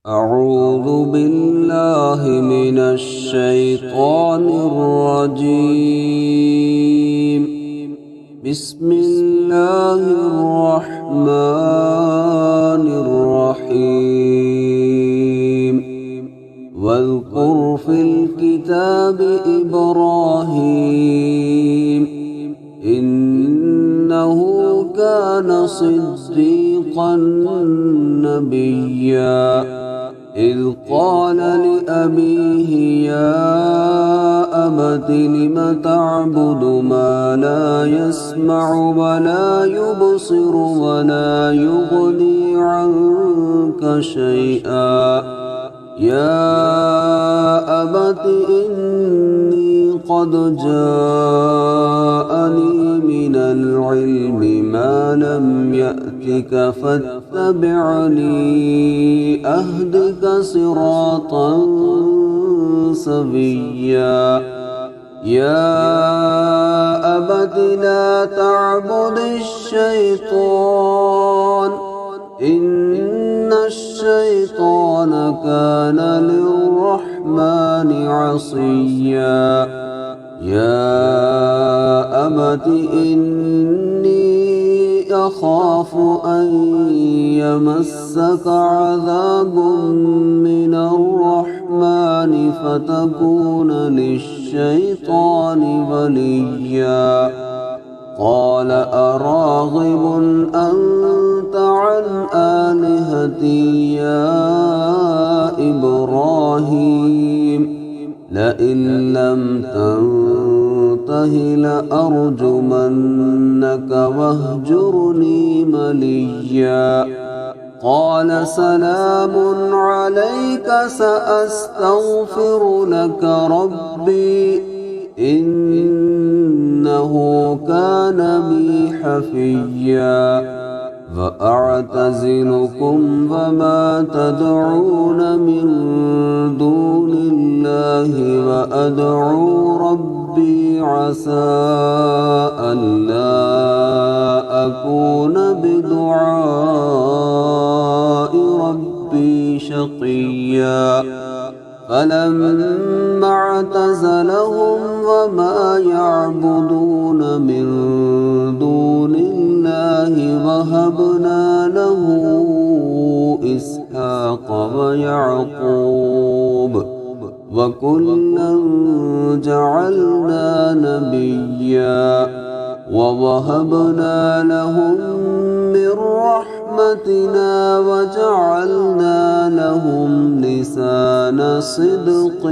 أعوذ بالله من الشيطان الرجيم. بسم الله الرحمن الرحيم. واذكر في الكتاب إبراهيم إنه كان صديقا نبيا إذ قال لأبيه يا أبت لم تعبد ما لا يسمع ولا يبصر ولا يغني عنك شيئا يا أبت إني قد جاءني من العلم ما لم يأتك فاتبعني أهدك صراطا سويا يا أبت لا تعبد الشيطان إن الشيطان كان للرحمن عصيا يا أبت إني أخاف أن يمسك عذاب من الرحمن فتكون للشيطان وليا قال أراغب أنت عن آلهتي يا إبراهيم لئن لم تنته لأرجمنك واهجرني مليا قال سلام عليك سأستغفر لك ربي إنه كان بي حفيا فأعتزلكم وما تدعون من دون الله وأدعو ربي عسى ألا أكون بدعاء ربي شقيا فلما اعتزلهم وما يعبدون من دون الله وهبنا له إسحاق ويعقوب وكلا جعلنا نبيا ووهبنا لهم من رحمتنا وجعلنا لهم لسان صدق